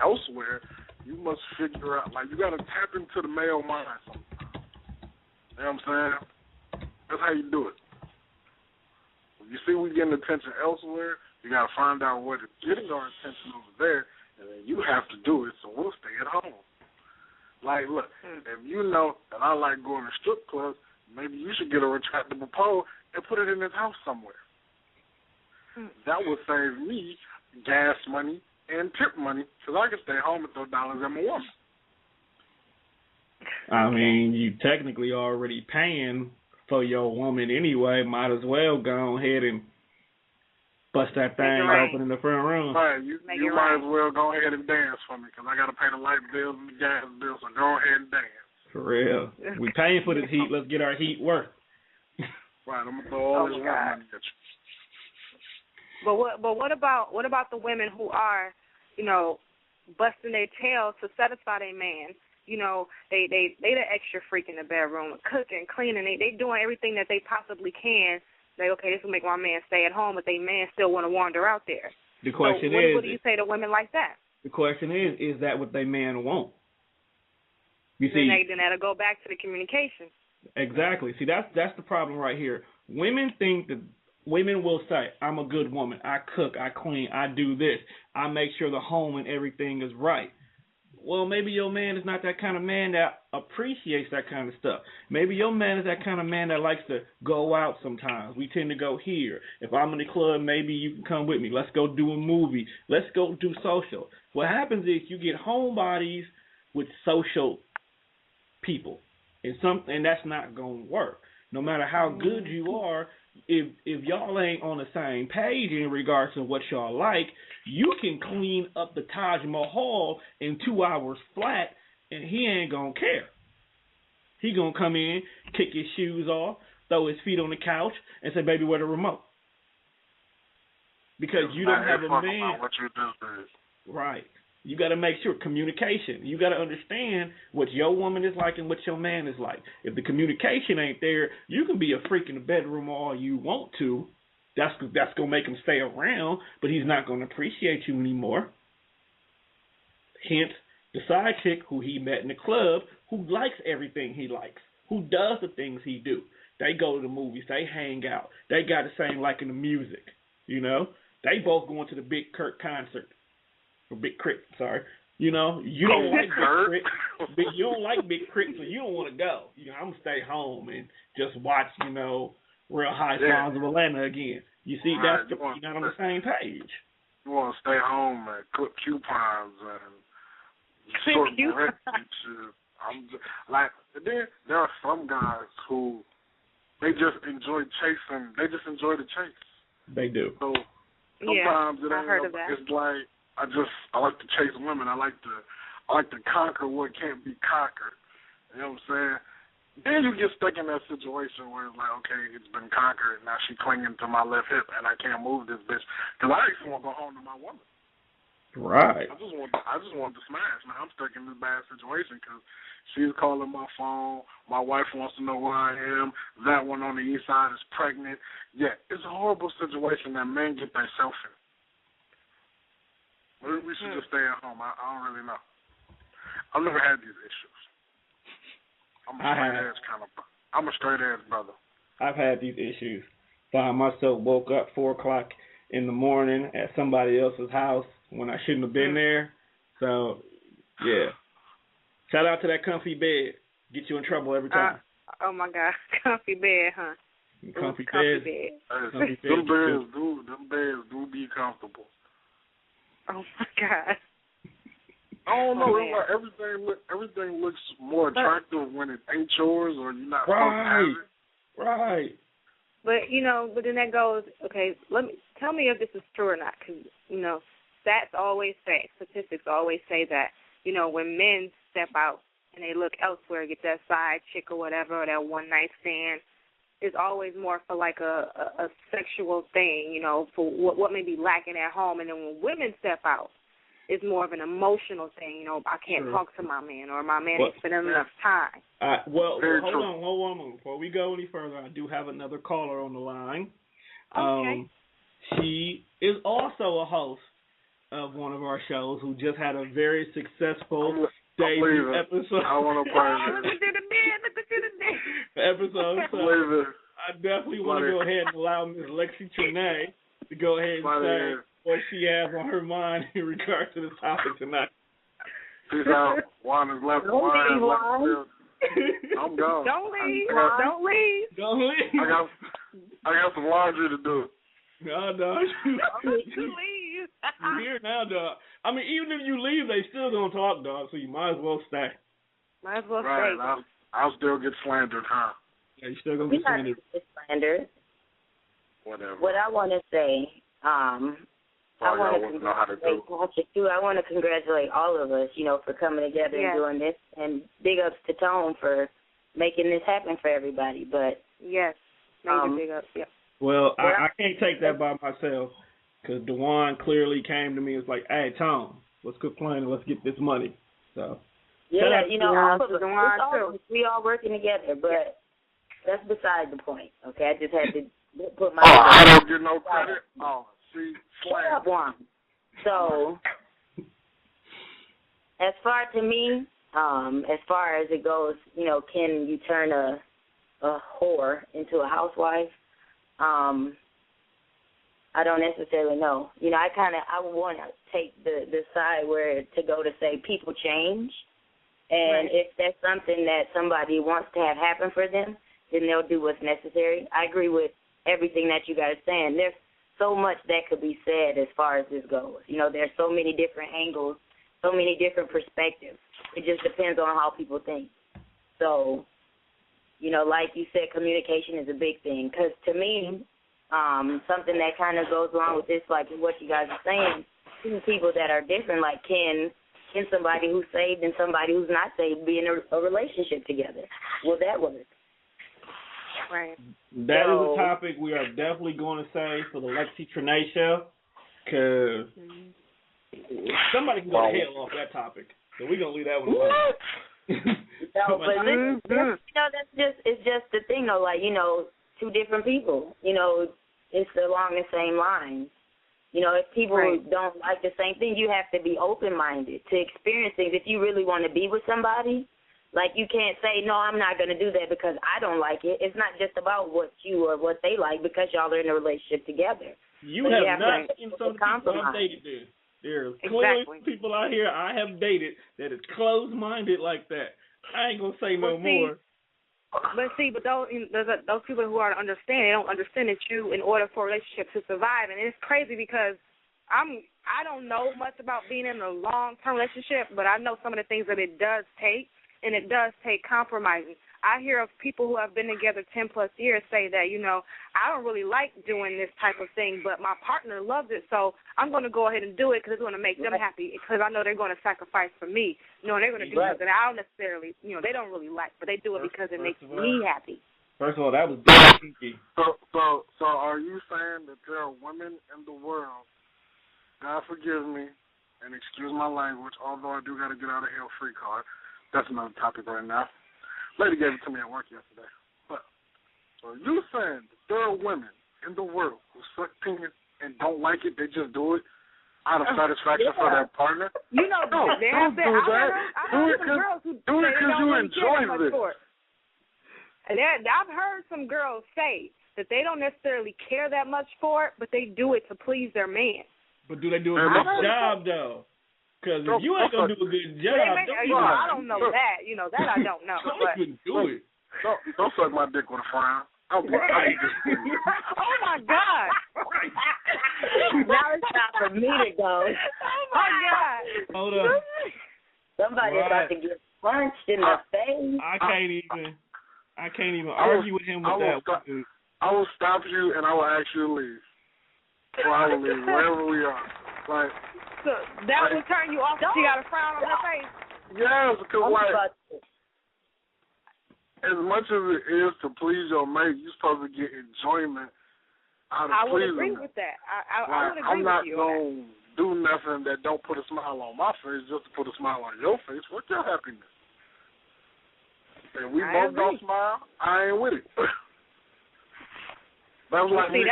elsewhere, you must figure out, like, you got to tap into the male mind somehow. You know what I'm saying? That's how you do it. If you see we getting attention elsewhere, you got to find out what is getting our attention over there, and then you have to do it, so we'll stay at home. Like, look, if you know that I like going to strip clubs, maybe you should get a retractable pole and put it in his house somewhere. That would save me gas money and tip money, because I can stay home and throw dollars at my woman. I mean, you technically already paying for your woman anyway. Might as well go ahead and bust that thing open in the front room. Right, you might as well go ahead and dance for me, because I got to pay the light bills and the gas bills, so go ahead and dance. For real. We paying for this heat. Let's get our heat worth. Right, I'm going to throw all this money at you. But what about the women who are, busting their tails to satisfy their man? They the extra freak in the bedroom, cooking, cleaning. They doing everything that they possibly can. Like, okay, this will make my man stay at home, but they man still want to wander out there. The question is, what do you say to women like that? The question is that what they man want? You see, then that'll go back to the communication. Exactly. See, that's the problem right here. Women think that women will say, I'm a good woman. I cook, I clean, I do this. I make sure the home and everything is right. Well, maybe your man is not that kind of man that appreciates that kind of stuff. Maybe your man is that kind of man that likes to go out sometimes. We tend to go here. If I'm in the club, maybe you can come with me. Let's go do a movie. Let's go do social. What happens is you get homebodies with social people, and that's not going to work. No matter how good you are, if y'all ain't on the same page in regards to what y'all like, you can clean up the Taj Mahal in 2 hours flat, and he ain't going to care. He going to come in, kick his shoes off, throw his feet on the couch, and say, baby, where the remote? Because you don't have a man. What you do. Right. You got to make sure communication. You got to understand what your woman is like and what your man is like. If the communication ain't there, you can be a freak in the bedroom all you want to. That's gonna make him stay around, but he's not gonna appreciate you anymore. Hence, the side chick who he met in the club, who likes everything he likes, who does the things he do. They go to the movies. They hang out. They got the same liking the music. They both going to the Big Kirk concert. Big Crit, sorry. You don't like Big Crit. You don't like Big Crit, so you don't want to go. I'm gonna stay home and just watch, Real Housewives of Atlanta again. You see, that's you're not on the same page. You want to stay home and clip coupons and sort direct and shit. Then there are some guys who they just enjoy chasing. They just enjoy the chase. They do. So sometimes I heard of that. It's like I like to chase women. I like to conquer what can't be conquered. You know what I'm saying? Then you get stuck in that situation where it's like, okay, it's been conquered. Now she clinging to my left hip, and I can't move this bitch because I actually want to go home to my woman. Right. I just want to smash. Now I'm stuck in this bad situation because she's calling my phone. My wife wants to know where I am. That one on the east side is pregnant. Yeah, it's a horrible situation that men get themselves in. We should just stay at home. I don't really know. I've never had these issues. I'm a straight edge brother. I've had these issues. Found myself woke up 4 o'clock in the morning at somebody else's house when I shouldn't have been there. So, yeah. Shout out to that comfy bed. Get you in trouble every time. Oh my God, comfy bed, huh? Comfy bed. Them beds do be comfortable. Oh my God. I don't know. Everything looks more attractive when it ain't yours or you're not supposed to have it. Right. But then that goes. Okay, tell me if this is true or not, because statistics always say that when men step out and they look elsewhere, get that side chick or whatever, or that one night stand, it's always more for like a sexual thing, for what may be lacking at home, and then when women step out, it's more of an emotional thing. I can't talk to my man, or my man ain't spending enough time. Hold on. Before we go any further, I do have another caller on the line. Okay. She is also a host of one of our shows who just had a very successful I'm debut leaving. episode. I want to play Look at you the episode. I'm So leaving. I definitely want to go ahead and allow Ms. Lexi Trinae to go ahead and say what she has on her mind in regards to the topic tonight. Peace out. Juan is left. Juan is left. I'm gone. Don't leave. Don't leave. I got some laundry to do. No, dog. You leave. You're here now, dog. I mean, even if you leave, they still gonna talk, dog. So you might as well stay. Might as well Right. stay. I'll still get slandered, huh? Yeah, you still gonna be slandered. Whatever. What I want to say, I want to congratulate Tasha too. I want to congratulate all of us, for coming together and doing this, and big ups to Tone for making this happen for everybody. But yes, major big ups. Yep. Well, I can't take that by myself because DeJuan clearly came to me and was like, "Hey, Tom, let's quit playing and let's get this money." So yeah, all of us, too. We all working together, but that's beside the point. Okay, I just had to put my. I don't get no credit. Oh, see, shut up, Juan. So, as far to me, as far as it goes, can you turn a whore into a housewife? I don't necessarily know. I want to take the side where to go to say people change, and if that's something that somebody wants to have happen for them, then they'll do what's necessary. I agree with everything that you guys are saying. There's so much that could be said as far as this goes. There's so many different angles, so many different perspectives. It just depends on how people think. So, like you said, communication is a big thing. Because to me, something that kind of goes along with this, like what you guys are saying, two people that are different, like can somebody who's saved and somebody who's not saved be in a relationship together? Will that work? Right. That is a topic we are definitely going to say for the Lexi Trinae show, because somebody can go to hell off that topic. So we're going to leave that one alone. it's just the thing, though, like, two different people, it's along the same lines. If people don't like the same thing, you have to be open-minded to experience things. If you really want to be with somebody, like, you can't say, no, I'm not going to do that because I don't like it. It's not just about what you or what they like because y'all are in a relationship together. You have not seen some people I've dated there. There are clearly people out here I have dated that is closed-minded like that. I ain't going to say no more. But those people who are understanding, they don't understand that in order for a relationship to survive, and it's crazy because I don't know much about being in a long-term relationship, but I know some of the things that it does take, and it does take compromising. I hear of people who have been together 10-plus years say that, I don't really like doing this type of thing, but my partner loves it, so I'm going to go ahead and do it because it's going to make them happy because I know they're going to sacrifice for me. They're going to do something I don't necessarily, they don't really like, but they do it because it makes me happy. First of all, that was kinky. So are you saying that there are women in the world, God forgive me, and excuse my language, although I do got to get out of hell free card. That's another topic right now. Lady gave it to me at work yesterday. But so you saying that there are women in the world who suck penis and don't like it, they just do it out of satisfaction for their partner? No, don't do that. Do it because you enjoy this. And I've heard some girls say that they don't necessarily care that much for it, but they do it to please their man. But do they do a good job, though? Because if you ain't going to do a good job, I don't know that. That I don't know. But do it. Don't suck my dick with a frown. Oh, my God. Now it's time for me to go. Oh, my God. Hold up. Somebody's about to get punched in the face. I can't even argue with him with that. I will stop you and I will ask you to leave. Or I will leave wherever we are. Like, so that would turn you off if you got a frown on your face? Yes, because as much as it is to please your mate, you're supposed to get enjoyment out of pleasing them. I would agree with that. I would agree I'm not with you. going to do nothing that don't put a smile on my face just to put a smile on your face. What's your happiness? If we both don't smile, I ain't with it. That's like me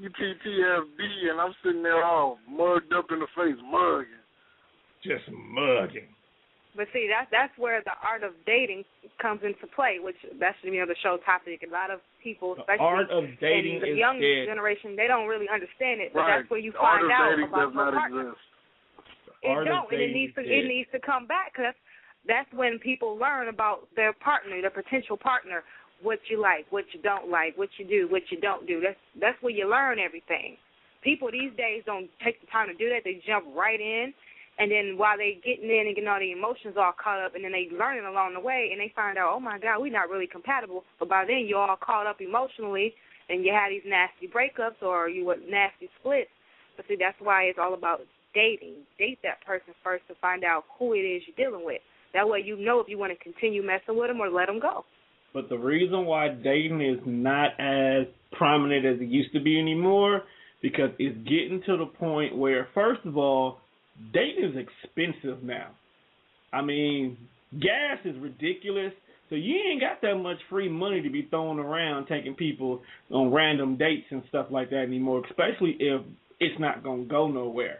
ETTFD, and I'm sitting there all mugged up in the face, mugging. Just mugging. But see, that's where the art of dating comes into play, which that should be the show topic. A lot of people, especially the art of dating in the is young dead. generation, they don't really understand it. But Right. that's where you the find art of out dating about does your not partner. exist. It don't, and it needs to come back, because that's when people learn about their partner, their potential partner, what you like, what you don't like, what you do, what you don't do. That's where you learn everything. People these days don't take the time to do that. They jump right in. And then while they getting in and getting all the emotions all caught up, and then they learning along the way, and they find out, oh, my God, we're not really compatible. But by then you're all caught up emotionally, and you have these nasty breakups or you with nasty splits. But see, that's why it's all about dating. Date that person first to find out who it is you're dealing with. That way you know if you want to continue messing with them or let them go. But the reason why dating is not as prominent as it used to be anymore, because it's getting to the point where, first of all, dating is expensive now. I mean, gas is ridiculous, so you ain't got that much free money to be throwing around taking people on random dates and stuff like that anymore, especially if it's not going to go nowhere.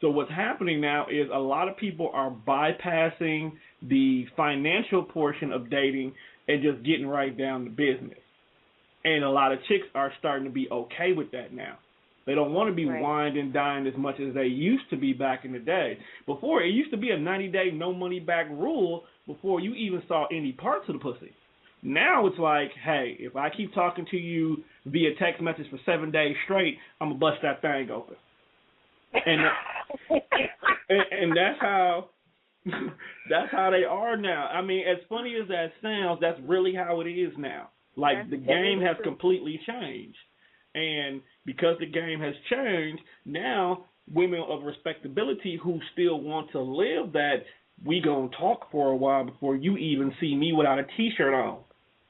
So what's happening now is a lot of people are bypassing the financial portion of dating and just getting right down to business. And a lot of chicks are starting to be okay with that now. They don't want to be wined and dined as much as they used to be back in the day. Before, it used to be a 90-day no-money-back rule before you even saw any parts of the pussy. Now it's like, hey, if I keep talking to you via text message for 7 days straight, I'm going to bust that thing open. And that's how they are now. I mean, as funny as that sounds, that's really how it is now. Like, the game has completely changed. And because the game has changed, now women of respectability who still want to live that, we gonna talk for a while before you even see me without a T-shirt on.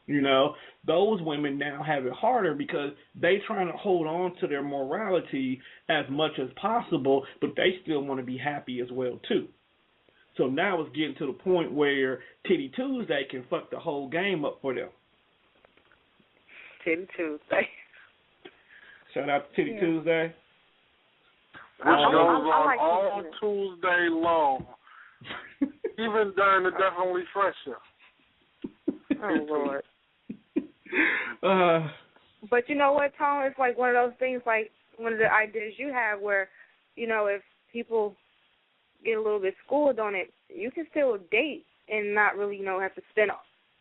You know, those women now have it harder because they trying to hold on to their morality as much as possible, but they still want to be happy as well too. So now it's getting to the point where Titty Tuesday can fuck the whole game up for them. Titty Tuesday. Shout out to Titty Tuesday. Which goes on all Tuesday long. Even during the Definitely Fresh show. Oh, Lord. But you know what, Tom? It's like one of those things, like one of the ideas you have where, you know, if people get a little bit schooled on it, you can still date and not really, you know, have to spend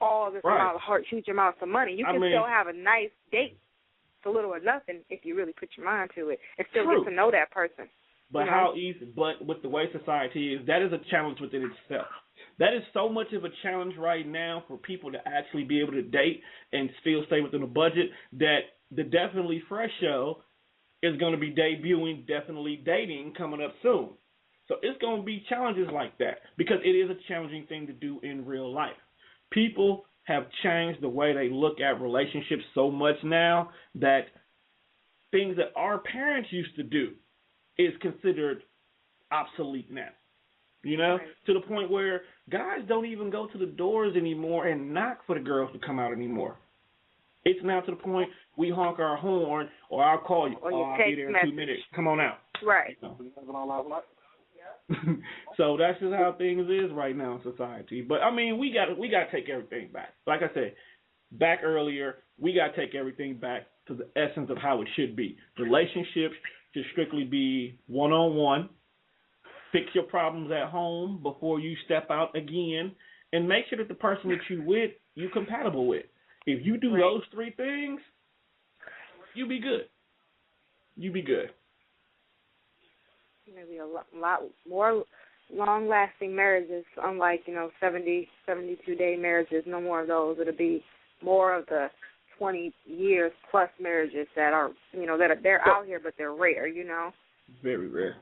all this amount of huge amounts of money. You can still have a nice date for little or nothing if you really put your mind to it and still get to know that person. But how easy? But with the way society is, that is a challenge within itself. That is so much of a challenge right now for people to actually be able to date and still stay within a budget that the Definitely Fresh show is going to be debuting Definitely Dating coming up soon. So it's going to be challenges like that because it is a challenging thing to do in real life. People have changed the way they look at relationships so much now that things that our parents used to do is considered obsolete now. You know, to the point where guys don't even go to the doors anymore and knock for the girls to come out anymore. It's now to the point we honk our horn or I'll call you. I'll be there in 2 minutes. Come on out. Right. You know? So that's just how things is right now in society. But I mean, we got to take everything back. Like I said, back earlier, we got to take everything back to the essence of how it should be. Relationships should strictly be one-on-one. Fix your problems at home before you step out again, and make sure that the person that you with, you compatible with. If you do those three things, you be good. You be good. Maybe a lot more long-lasting marriages, unlike, 70, 72-day marriages. No more of those. It'll be more of the 20 years plus marriages that are, they're out here, but they're rare. Very rare.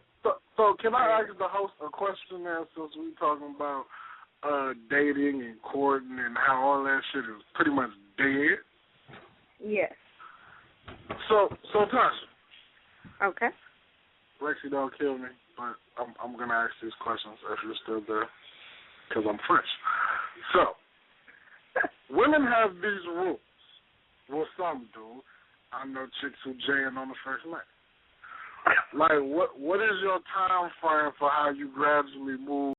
So can I ask the host a question now, since we're talking about dating and courting and how all that shit is pretty much dead? Yes. So Tasha. Okay. Lexi, don't kill me, but I'm gonna ask these questions if you're still there, because I'm French. So, women have these rules. Well, some do. I know chicks who jaying on the first night. Like, what is your time frame for how you gradually move